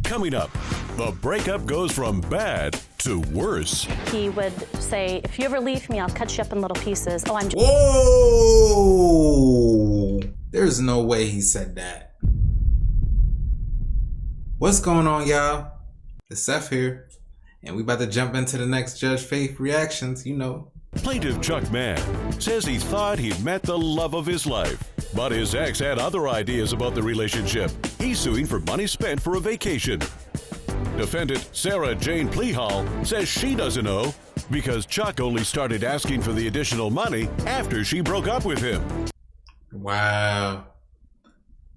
Coming up, the breakup goes from bad to worse. He would say, if you ever leave me, I'll cut you up in little pieces. Oh, I'm just... Whoa! There's no way he said that. What's going on, y'all? It's Seth here, and we about to jump into the next Judge Faith reactions, you know. Plaintiff Chuck Mann says he thought he'd met the love of his life, but his ex had other ideas about the relationship. He's suing for money spent for a vacation. Defendant Sarah Jane Pleahall says she doesn't know because Chuck only started asking for the additional money after she broke up with him. Wow.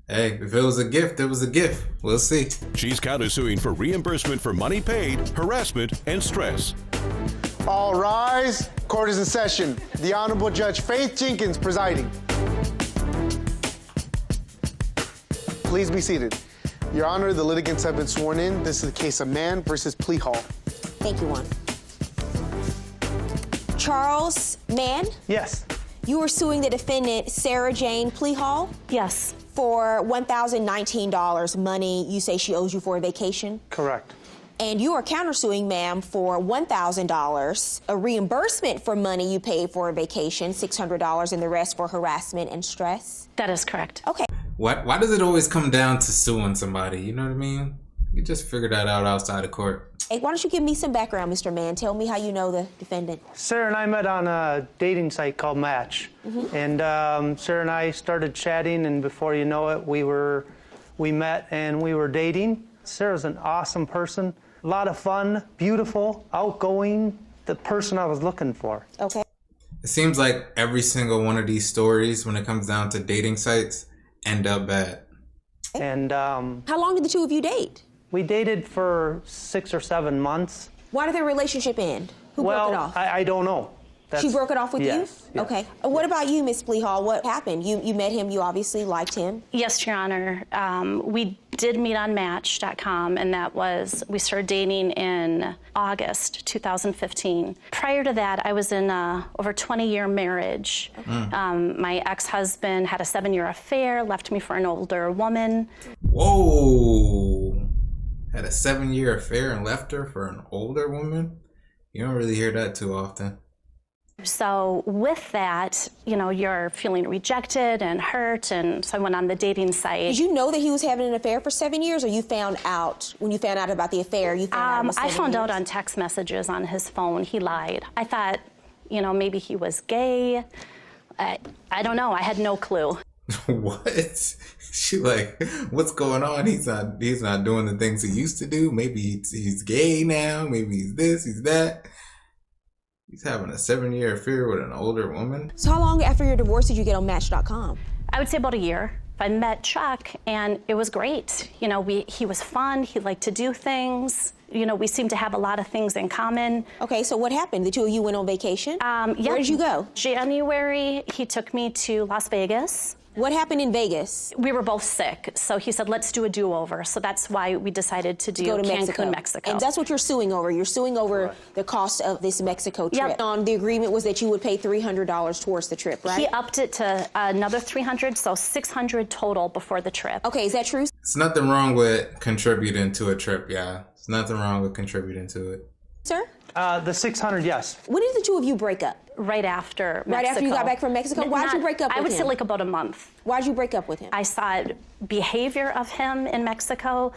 Hey, if it was a gift, it was a gift. We'll see. She's countersuing for reimbursement for money paid, harassment, and stress. All rise. Court is in session. The Honorable Judge Faith Jenkins presiding. Please be seated. Your Honor, the litigants have been sworn in. This is the case of Mann versus Pleahall. Thank you, Juan. Charles Mann, Yes. you were suing the defendant, Sarah Jane Pleahall, Yes. for $1,019 money you say she owes you for a vacation. Correct. And you are countersuing, ma'am, for $1,000, a reimbursement for money you paid for a vacation, $600, and the rest for harassment and stress. That is correct. Okay. Why does it always come down to suing somebody? You know what I mean? You just figure that out outside of court. Hey, why don't you give me some background, Mr. Mann? Tell me how you know the defendant. Sarah and I met on a dating site called Match. And Sarah and I started chatting, and before you know it, we met and we were dating. Sarah's an awesome person, a lot of fun, beautiful, outgoing, the person I was looking for. Okay. It seems like every single one of these stories, when it comes down to dating sites, end up bad. And How long did the two of you date? we dated for 6 or 7 months. Why did their relationship end? Who broke it off? I don't know. She broke it off with Yes, you? yes. Okay. What about you, Miss Pleahall? What happened? You met him, you obviously liked him. Yes, Your Honor. We did meet on Match.com, and we started dating in August 2015. Prior to that, I was in a over 20-year marriage. My ex-husband had a 7-year affair, left me for an older woman. Whoa! Had a 7-year affair and left her for an older woman? You don't really hear that too often. So with that, you're feeling rejected and hurt, and so I went on the dating site. Did you know that he was having an affair for 7 years, or you found out, when you found out about the affair, you found out it was 7 I found out years? on text messages on his phone. He lied. I thought, maybe he was gay. I don't know. I had no clue. What? She like, what's going on? He's not doing the things he used to do. Maybe he's gay now. Maybe he's this, he's that. He's having a 7-year affair with an older woman. So how long after your divorce did you get on Match.com? I would say about a year. I met Chuck, and it was great. He was fun. He liked to do things. We seemed to have a lot of things in common. Okay, so what happened? The two of you went on vacation? Yeah. Where did you go? January, he took me to Las Vegas. What happened in Vegas? We were both sick, so he said, let's do a do-over. So that's why we decided to do Go to Cancun, Mexico. And that's what you're suing over. You're suing over the cost of this Mexico trip. Yep. The agreement was that you would pay $300 towards the trip, right? He upped it to another $300, so $600 total before the trip. Okay, is that true? There's nothing wrong with contributing to a trip, yeah. There's nothing wrong with contributing to it. Sir? The 600, yes. When did the two of you break up? Right after Mexico. Right after you got back from Mexico? Why did you break up with him? I would say like about a month. Why did you break up with him? I saw behavior of him in Mexico,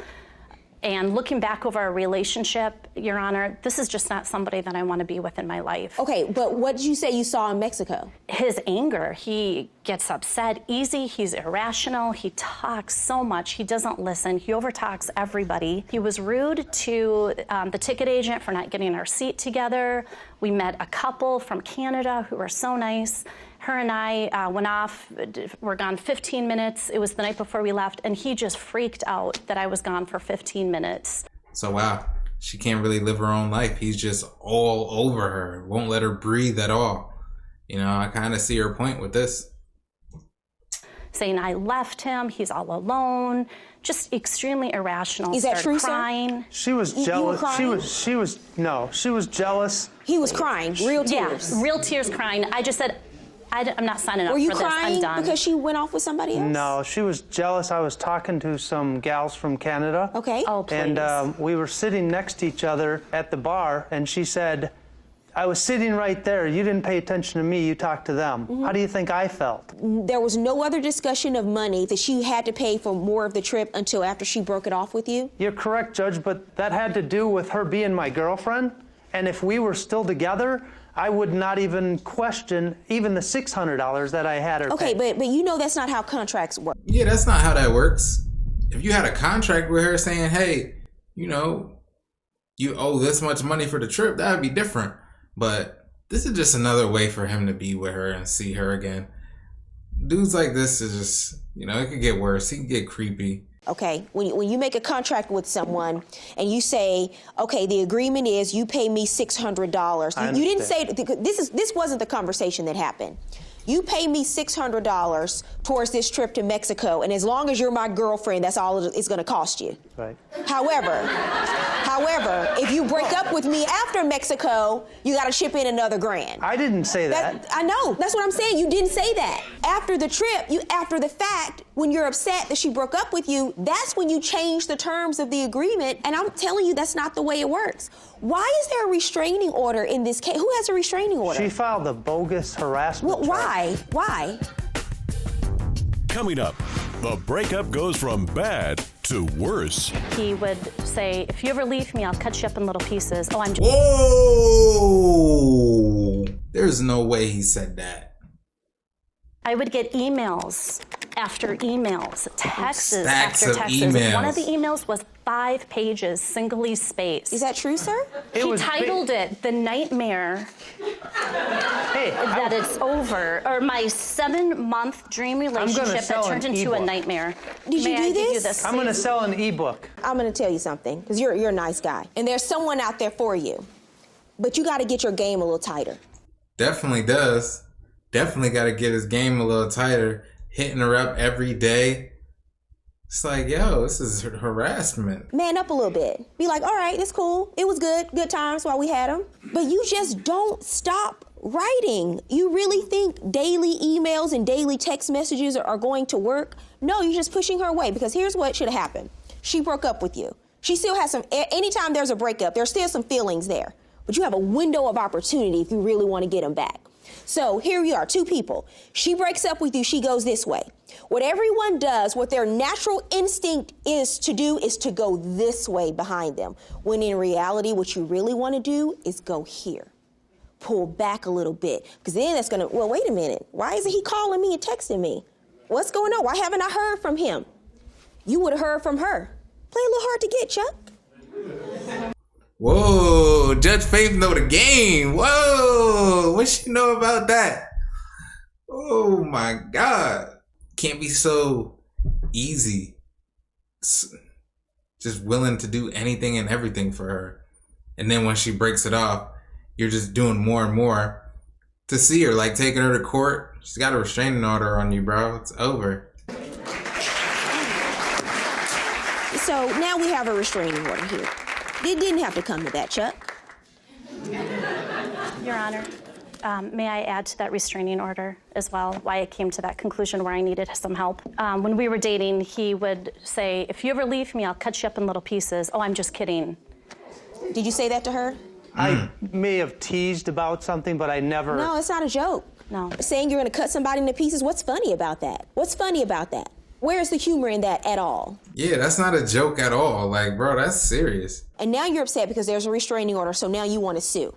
and looking back over our relationship, Your Honor, this is just not somebody that I want to be with in my life. Okay, but what did you say you saw in Mexico? His anger, he gets upset easy, he's irrational, he talks so much, he doesn't listen, he overtalks everybody. He was rude to the ticket agent for not getting our seat together. We met a couple from Canada who were so nice. Her and I went off, we're gone 15 minutes. It was the night before we left, and he just freaked out that I was gone for 15 minutes. So wow, she can't really live her own life. He's just all over her, won't let her breathe at all. I kind of see her point with this. Saying I left him, he's all alone, just extremely irrational. Is that true, crying. sir? She was You were jealous. crying? She was jealous. He was crying, real tears. Yeah, real tears crying. I just said, I'm not signing up Were for you this. crying I'm done. because she went off with somebody else? No, she was jealous. I was talking to some gals from Canada. Okay. Oh, please. And we were sitting next to each other at the bar, and she said, I was sitting right there. You didn't pay attention to me. You talked to them. How do you think I felt? There was no other discussion of money that she had to pay for more of the trip until after she broke it off with you? You're correct, Judge, but that had to do with her being my girlfriend. And if we were still together, I would not even question even the $600 that I had her Okay, pay. but you know that's not how contracts work. Yeah, that's not how that works. If you had a contract with her saying, hey, you know, you owe this much money for the trip, that would be different. But this is just another way for him to be with her and see her again. Dudes like this is just, you know, it could get worse. He can get creepy. Okay, when you make a contract with someone and you say, okay, the agreement is you pay me $600. You didn't say, this wasn't the conversation that happened. You pay me $600 towards this trip to Mexico, and as long as you're my girlfriend, that's all it's going to cost you. Right. However, if you break up with me after Mexico, you got to ship in another $1,000. I didn't say that. I know. That's what I'm saying. You didn't say that. After the trip, after the fact, when you're upset that she broke up with you, that's when you change the terms of the agreement. And I'm telling you, that's not the way it works. Why is there a restraining order in this case? Who has a restraining order? She filed a bogus harassment charge. Why? Why? Coming up, the breakup goes from bad to worse. He would say, if you ever leave me, I'll cut you up in little pieces. Oh, I'm just... Whoa! There's no way he said that. I would get emails after emails, texts Stacks after of texts. emails. One of the emails was 5 pages, singly spaced. Is that true, sir? He titled it "The Nightmare That It's Over," or my 7-month dream relationship that turned into a nightmare. Did you do this? I'm going to sell an ebook. I'm going to tell you something, because you're a nice guy. And there's someone out there for you. But you got to get your game a little tighter. Definitely does. Definitely got to get his game a little tighter. Hitting her up every day. It's like, yo, this is harassment. Man up a little bit. Be like, all right, it's cool. It was good. Good times while we had them. But you just don't stop writing. You really think daily emails and daily text messages are going to work? No, you're just pushing her away, because here's what should have happened. She broke up with you. She still has anytime there's a breakup, there's still some feelings there. But you have a window of opportunity if you really want to get them back. So here you are, 2 people. She breaks up with you, she goes this way. What everyone does, what their natural instinct is to do, is to go this way behind them. When in reality, what you really want to do is go here. Pull back a little bit. Because then that's going to, well, wait a minute. Why isn't he calling me and texting me? What's going on? Why haven't I heard from him? You would have heard from her. Play a little hard to get, Chuck. Whoa, Judge Faith know the game. Whoa, what she know about that? Oh my God. Can't be so easy. Just willing to do anything and everything for her. And then when she breaks it off, you're just doing more and more to see her, like taking her to court. She's got a restraining order on you, bro. It's over. So now we have a restraining order here. It didn't have to come to that, Chuck. Your Honor, may I add to that restraining order as well, why I came to that conclusion where I needed some help? When we were dating, he would say, if you ever leave me, I'll cut you up in little pieces. Oh, I'm just kidding. Did you say that to her? I may have teased about something, but I never... No, it's not a joke. No. Saying you're going to cut somebody into pieces, what's funny about that? What's funny about that? Where's the humor in that at all? Yeah, that's not a joke at all. Like, bro, that's serious. And now you're upset because there's a restraining order, so now you want to sue.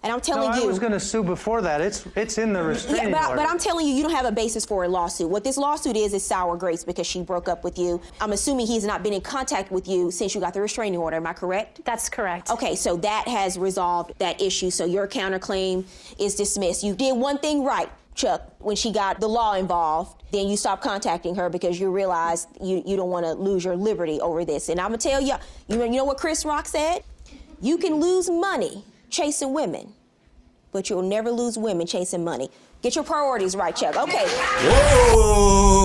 And I'm telling you... I was going to sue before that. It's in the restraining order. But I'm telling you, you don't have a basis for a lawsuit. What this lawsuit is sour grapes because she broke up with you. I'm assuming he's not been in contact with you since you got the restraining order. Am I correct? That's correct. Okay, so that has resolved that issue. So your counterclaim is dismissed. You did one thing right, Chuck, when she got the law involved. Then you stopped contacting her because you realized you don't want to lose your liberty over this. And I'm going to tell you, you know what Chris Rock said? You can lose money chasing women, but you'll never lose women chasing money. Get your priorities right, Chuck. Okay. Whoa!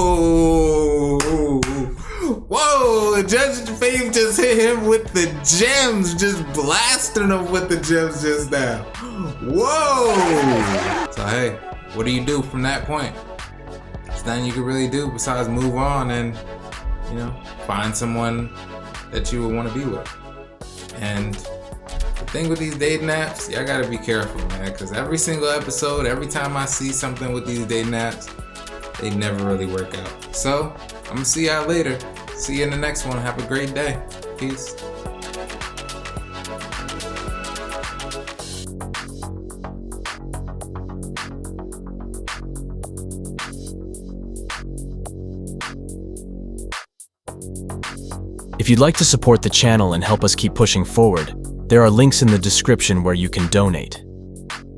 Whoa! Judge Faith just hit him with the gems, just blasting him with the gems just now. Whoa! So hey, what do you do from that point? There's nothing you can really do besides move on and, you know, find someone that you would want to be with. And the thing with these dating apps, y'all gotta be careful, man, because every single episode, every time I see something with these dating apps, they never really work out. So, I'm gonna see y'all later. See you in the next one. Have a great day. Peace. If you'd like to support the channel and help us keep pushing forward, there are links in the description where you can donate.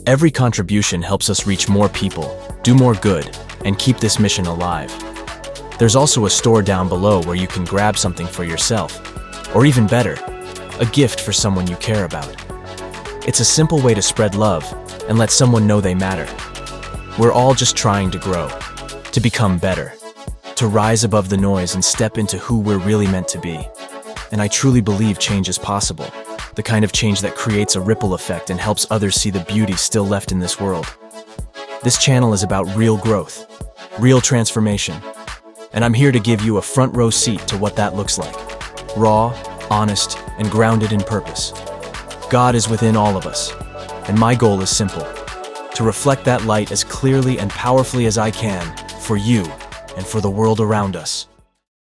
Every contribution helps us reach more people, do more good, and keep this mission alive. There's also a store down below where you can grab something for yourself, or even better, a gift for someone you care about. It's a simple way to spread love and let someone know they matter. We're all just trying to grow, to become better, to rise above the noise and step into who we're really meant to be. And I truly believe change is possible, the kind of change that creates a ripple effect and helps others see the beauty still left in this world. This channel is about real growth, real transformation, and I'm here to give you a front row seat to what that looks like. Raw, honest, and grounded in purpose. God is within all of us, and my goal is simple: to reflect that light as clearly and powerfully as I can for you and for the world around us.